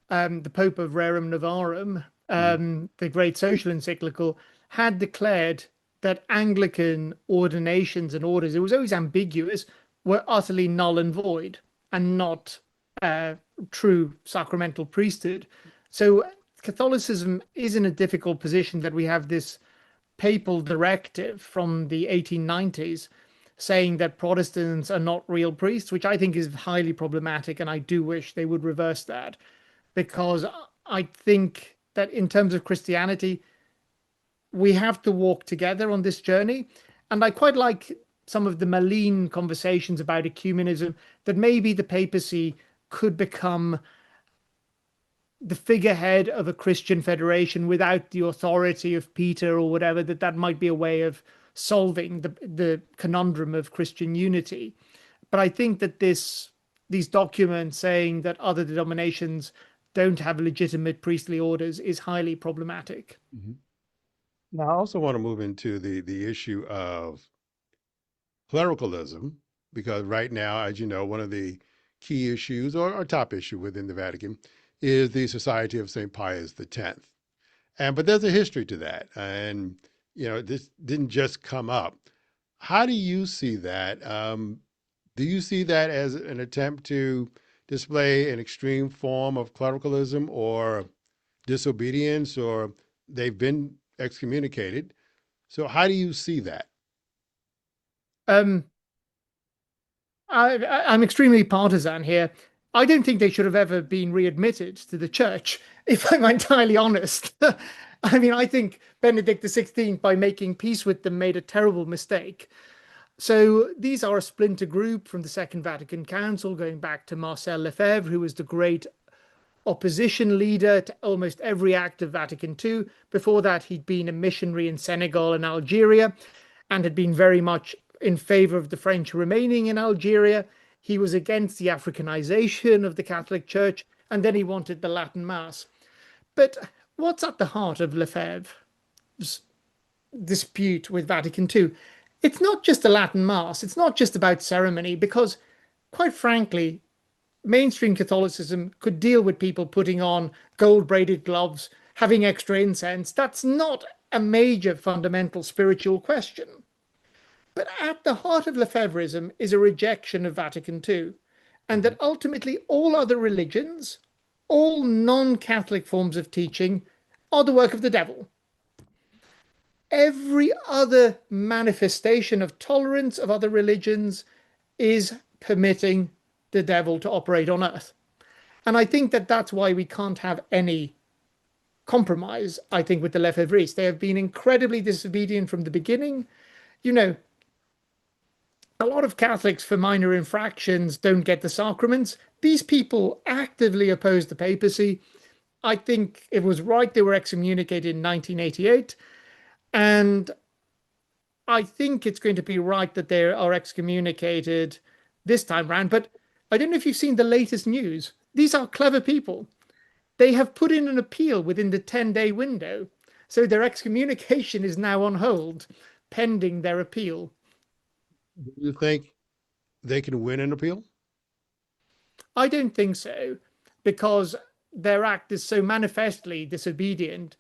the Pope of Rerum Novarum, Mhm. the great social encyclical, had declared that Anglican ordinations and orders, it was always ambiguous, were utterly null and void and not uh, true sacramental priesthood. So Catholicism is in a difficult position that we have this papal directive from the 1890s saying that Protestants are not real priests, which I think is highly problematic, and I do wish they would reverse that because I think that in terms of Christianity, we have to walk together on this journey. And I quite like some of the malign conversations about ecumenism, that maybe the papacy could become the figurehead of a Christian federation without the authority of Peter or whatever, that might be a way of solving the conundrum of Christian unity. But I think that these documents saying that other denominations don't have legitimate priestly orders is highly problematic. Mhm. Now, I also want to move into the issue of clericalism, because right now, as you know, one of the key issues or top issue within the Vatican is the Society of St. Pius X. And but there's a history to that, and this didn't just come up. How do you see that? Do you see that as an attempt to display an extreme form of clericalism or disobedience, or they've been excommunicated? So how do you see that? Um, I'm extremely partisan here. I don't think they should have ever been readmitted to the church, if I'm entirely honest. I mean, I think Benedict XVI, by making peace with them, made a terrible mistake. So these are a splinter group from the Second Vatican Council, going back to Marcel Lefebvre, who was the great opposition leader to almost every act of Vatican II. Before that, he'd been a missionary in Senegal and Algeria and had been very much in favor of the French remaining in Algeria. He was against the Africanization of the Catholic Church, and then he wanted the Latin Mass. But what's at the heart of Lefebvre's dispute with Vatican II? It's not just the Latin Mass, it's not just about ceremony, because quite frankly, mainstream Catholicism could deal with people putting on gold braided gloves, having extra incense. That's not a major fundamental spiritual question. But at the heart of Lefebvreism is a rejection of Vatican II, and Mhm. that ultimately all other religions, all non Catholic forms of teaching, are the work of the devil. Every other manifestation of tolerance of other religions is permitting the devil to operate on earth. And I think that that's why we can't have any compromise, I think, with the Lefebvrists. They have been incredibly disobedient from the beginning. You know, a lot of Catholics for minor infractions don't get the sacraments. These people actively oppose the papacy. I think it was right they were excommunicated in 1988. And I think it's going to be right that they are excommunicated this time round. But I don't know if you've seen the latest news. These are clever people. They have put in an appeal within the 10-day window. So their excommunication is now on hold, pending their appeal. Do you think they can win an appeal? I don't think so, because their act is so manifestly disobedient.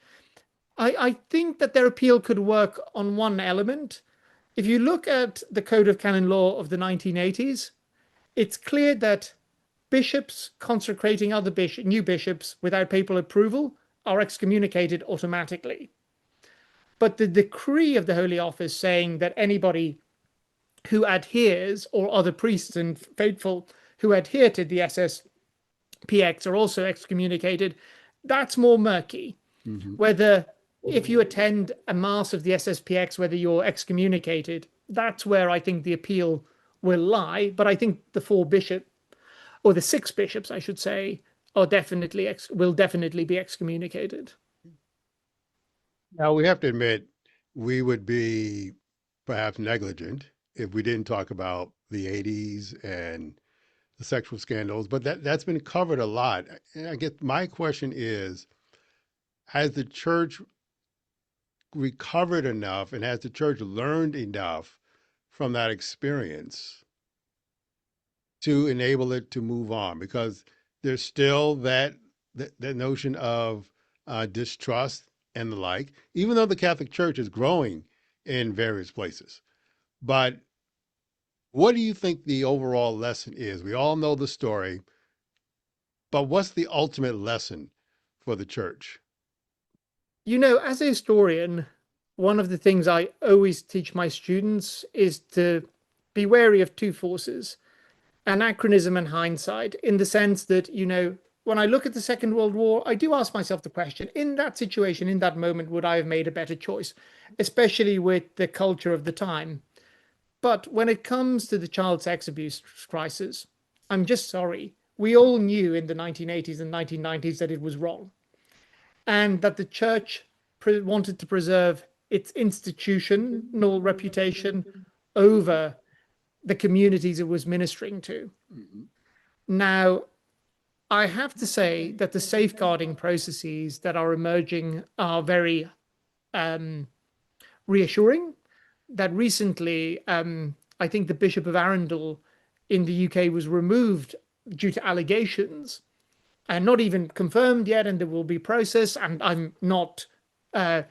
I think that their appeal could work on one element. If you look at the Code of Canon Law of the 1980s, it's clear that bishops consecrating other new bishops without papal approval are excommunicated automatically. But the decree of the Holy Office saying that anybody who adheres, or other priests and faithful who adhere to the SSPX are also excommunicated, that's more murky. Hmm. Whether if you attend a mass of the SSPX, whether you're excommunicated, that's where I think the appeal will lie. But I think the four bishops, or the six bishops, I should say, are definitely will definitely be excommunicated. Now, we have to admit, we would be perhaps negligent if we didn't talk about the 80s and the sexual scandals, but that's been covered a lot. And I guess my question is, has the church recovered enough and has the church learned enough from that experience to enable it to move on? Because there's still that notion of distrust and the like, even though the Catholic Church is growing in various places. But what do you think the overall lesson is? We all know the story, but what's the ultimate lesson for the church? You know, as a historian, one of the things I always teach my students is to be wary of two forces: anachronism and hindsight, in the sense that, when I look at the Second World War, I do ask myself the question, in that situation, in that moment, would I have made a better choice, especially with the culture of the time? But when it comes to the child sex abuse crisis, I'm just sorry. We all knew in the 1980s and 1990s that it was wrong, and that the church wanted to preserve its institutional reputation over the communities it was ministering to. Mhm. Now, I have to say that the safeguarding processes that are emerging are very um, reassuring. That recently, I think the Bishop of Arundel in the UK was removed due to allegations and not even confirmed yet, and there will be process. And I'm not uh,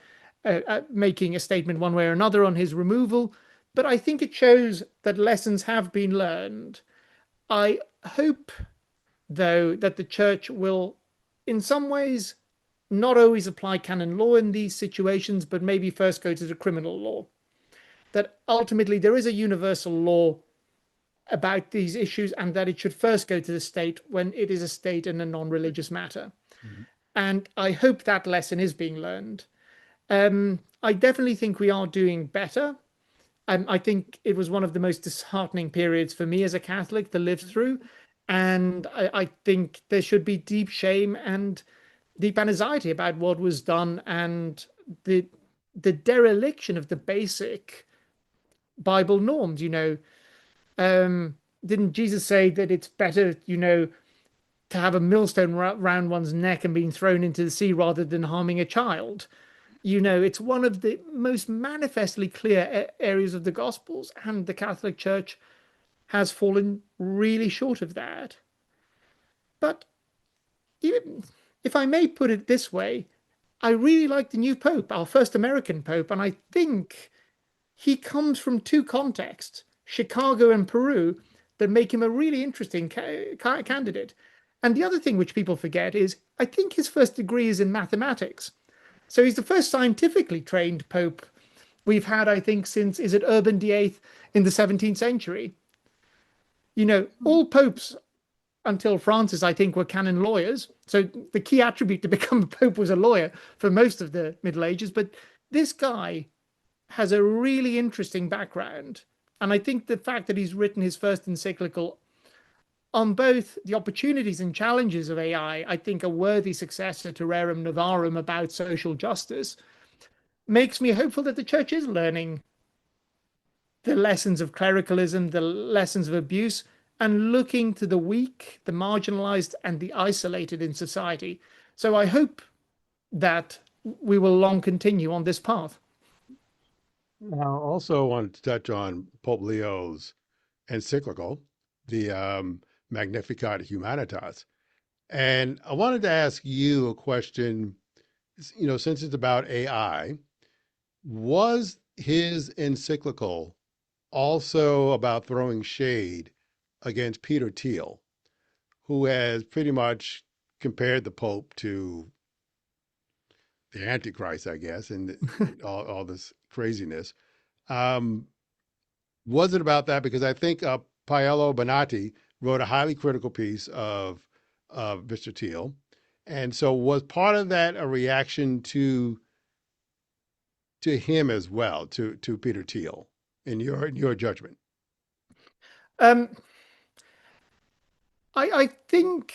making a statement one way or another on his removal, but I think it shows that lessons have been learned. I hope, though, that the church will, in some ways, not always apply canon law in these situations, but maybe first go to the criminal law. That ultimately there is a universal law about these issues and that it should first go to the state when it is a state and a non-religious matter. Mhm. And I hope that lesson is being learned. I definitely think we are doing better. I think it was one of the most disheartening periods for me as a Catholic to live through. And I think there should be deep shame and deep anxiety about what was done and the the dereliction of the basic Bible norms. Didn't Jesus say that it's better, to have a millstone round one's neck and being thrown into the sea rather than harming a child? It's one of the most manifestly clear areas of the Gospels, and the Catholic Church has fallen really short of that. But even if I may put it this way, I really like the new Pope, our first American Pope, and I think he comes from two contexts, Chicago and Peru, that make him a really interesting candidate. And the other thing which people forget is I think his first degree is in mathematics. So he's the first scientifically trained Pope we've had, I think, since, is it Urban VIII in the 17th century? All popes until Francis, I think, were canon lawyers. So the key attribute to become a pope was a lawyer for most of the Middle Ages. But this guy has a really interesting background. And I think the fact that he's written his first encyclical on both the opportunities and challenges of AI, I think a worthy successor to Rerum Novarum about social justice, makes me hopeful that the church is learning the lessons of clericalism, the lessons of abuse, and looking to the weak, the marginalized, and the isolated in society. So I hope that we will long continue on this path. Now, also want to touch on Pope Leo's encyclical, the Magnificat Humanitas. And I wanted to ask you a question, since it's about AI, was his encyclical also about throwing shade against Peter Thiel, who has pretty much compared the Pope to the Antichrist, I guess, and all this craziness? Um, was it about that? Because I think Paolo Bonatti wrote a highly critical piece of Mr. Thiel. And so was part of that a reaction to him as well, to Peter Thiel, in your judgment? Um, I think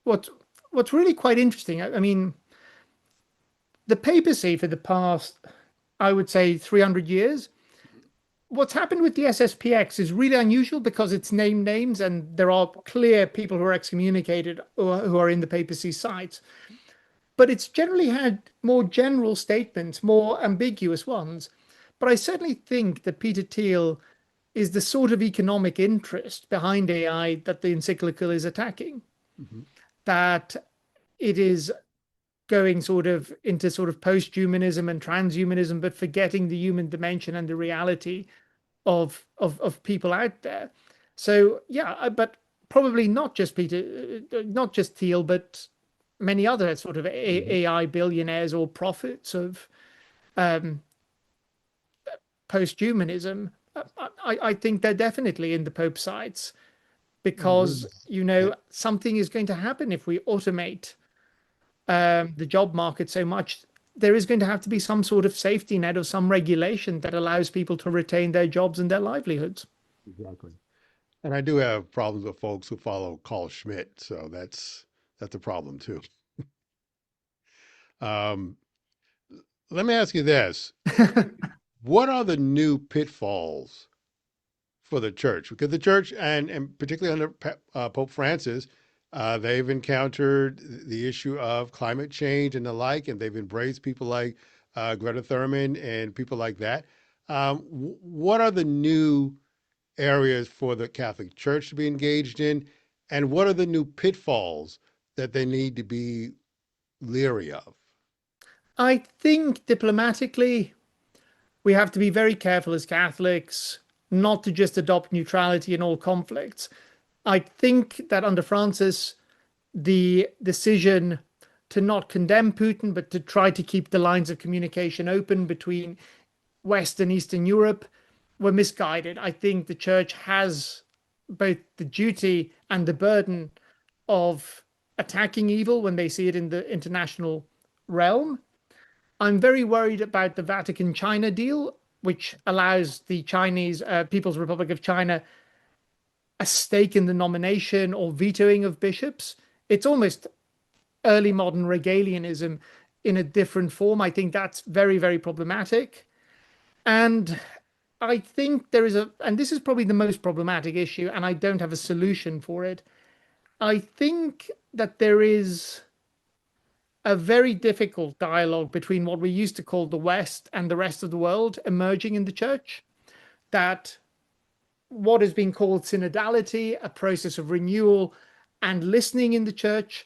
what what's really quite interesting, I mean, the papacy for the past, I would say, 300 years, what's happened with the SSPX is really unusual because it's named names and there are clear people who are excommunicated or who are in the papacy sites. But it's generally had more general statements, more ambiguous ones. But I certainly think that Peter Thiel is the sort of economic interest behind AI that the encyclical is attacking, Mhm. that it is going sort of into sort of post-humanism and transhumanism, but forgetting the human dimension and the reality of people out there. So yeah, but probably not just not just Thiel, but many other sort of Mhm. AI billionaires or prophets of um, post-humanism. I think they're definitely in the Pope sites I agree because with that. something is going to happen if we automate the job market so much. There is going to have to be some sort of safety net or some regulation that allows people to retain their jobs and their livelihoods. Exactly. And I do have problems with folks who follow Carl Schmitt, so that's a problem too. Um, Let me ask you this. What are the new pitfalls for the church? Because the church, and particularly under Pope Francis, they've encountered the issue of climate change and the like, and they've embraced people like Greta Thurman and people like that. What are the new areas for the Catholic Church to be engaged in? And what are the new pitfalls that they need to be leery of? I think diplomatically, we have to be very careful as Catholics not to just adopt neutrality in all conflicts. I think that under Francis, the decision to not condemn Putin, but to try to keep the lines of communication open between West and Eastern Europe were misguided. I think the church has both the duty and the burden of attacking evil when they see it in the international realm. I'm very worried about the Vatican China deal, which allows the Chinese People's Republic of China a stake in the nomination or vetoing of bishops. It's almost early modern regalianism in a different form. I think that's very, very problematic. And I think there is and this is probably the most problematic issue, and I don't have a solution for it. I think that there is a very difficult dialogue between what we used to call the West and the rest of the world emerging in the church. That what is being called synodality, a process of renewal and listening in the church,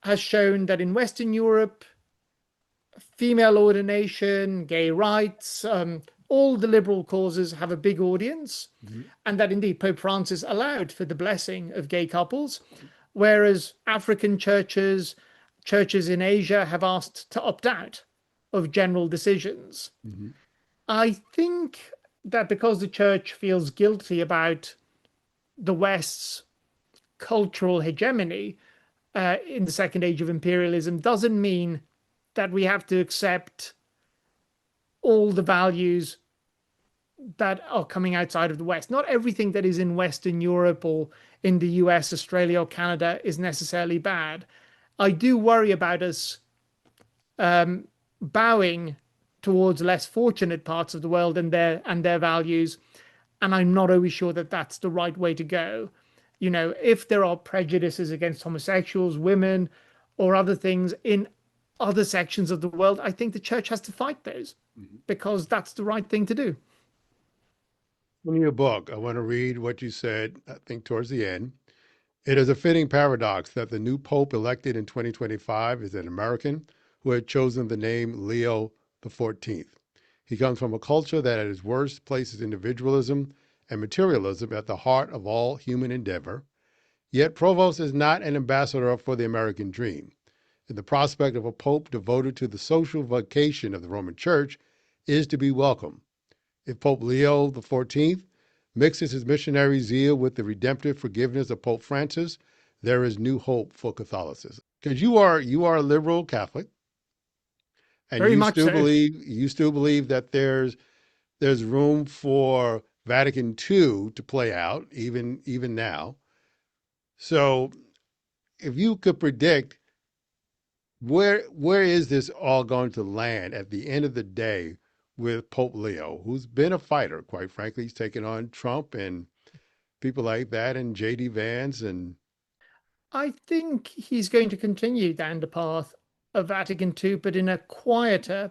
has shown that in Western Europe, female ordination, gay rights, all the liberal causes have a big audience, Mhm. and that indeed Pope Francis allowed for the blessing of gay couples, whereas African churches, churches in Asia have asked to opt out of general decisions. Mhm. I think that because the church feels guilty about the West's cultural hegemony in the second age of imperialism doesn't mean that we have to accept all the values that are coming outside of the West. Not everything that is in Western Europe or in the US, Australia, or Canada is necessarily bad. I do worry about us bowing towards less fortunate parts of the world and their values, and I'm not always sure that that's the right way to go. You know, if there are prejudices against homosexuals, women, or other things in other sections of the world, I think the church has to fight those Mhm. because that's the right thing to do. In your book, I want to read what you said, I think, towards the end. It is a fitting paradox that the new pope elected in 2025 is an American who had chosen the name Leo the 14th. He comes from a culture that at its worst places individualism and materialism at the heart of all human endeavor. Yet Provost is not an ambassador for the American dream. And the prospect of a pope devoted to the social vocation of the Roman Church is to be welcome. If Pope Leo the 14th mixes his missionary zeal with the redemptive forgiveness of Pope Francis, there is new hope for Catholicism. Because you are a liberal Catholic, and Very much so. you still believe that there's room for Vatican II to play out even now. So if you could predict where is this all going to land at the end of the day with Pope Leo, who's been a fighter, quite frankly. He's taken on Trump and people like that and JD Vance and I think he's going to continue down the path of Vatican II, but in a quieter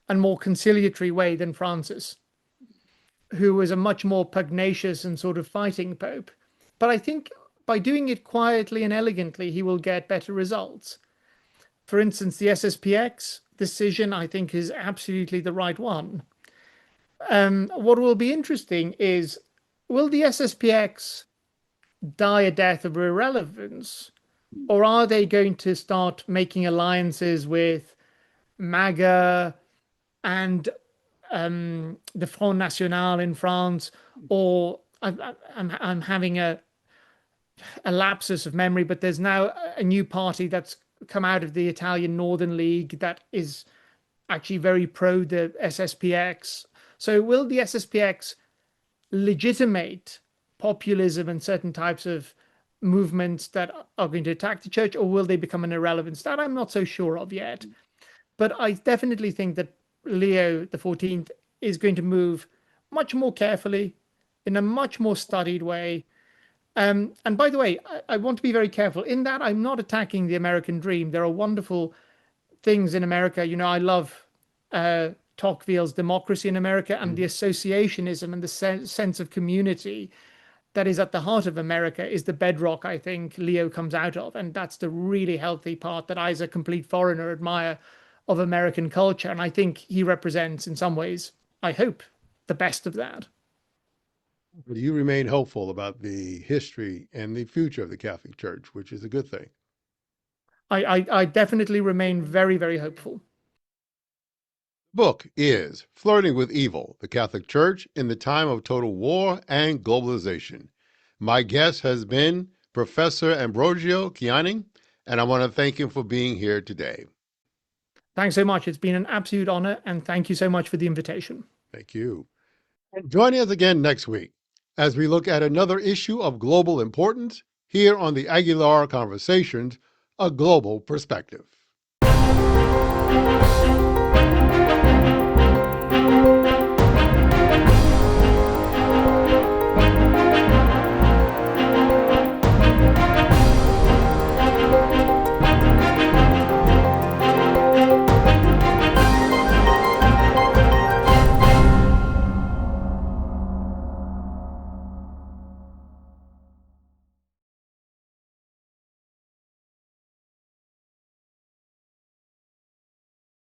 and more conciliatory way than Francis, who was a much more pugnacious and sort of fighting pope. But I think by doing it quietly and elegantly, he will get better results. For instance, the SSPX decision, I think, is absolutely the right one. What will be interesting is will the SSPX die a death of irrelevance, or are they going to start making alliances with MAGA and the Front National in France, or I'm having a lapsus of memory, but there's now a new party that's come out of the Italian Northern League that is actually very pro the SSPX. So will the SSPX legitimate populism and certain types of movements that are going to attack the church, or will they become an irrelevance? That I'm not so sure of yet. But I definitely think that Leo the 14th is going to move much more carefully in a much more studied way. And by the way, I want to be very careful in that I'm not attacking the American dream. There are wonderful things in America. You know, I love Tocqueville's Democracy in America and the Mhm. associationism and the sense of community that is at the heart of America is the bedrock I think Leo comes out of. And that's the really healthy part that I, as a complete foreigner, admire of American culture. And I think he represents, in some ways, I hope, the best of that. You remain hopeful about the history and the future of the Catholic Church, which is a good thing. I definitely remain very, very hopeful. Book is Flirting with Evil, the Catholic Church in the Time of Total War and Globalization. My guest has been Professor Ambrogio Caiani, and I want to thank him for being here today. Thanks so much. It's been an absolute honor, and thank you so much for the invitation. Thank you. And join us again next week as we look at another issue of global importance here on the Aguilar Conversations, a global perspective.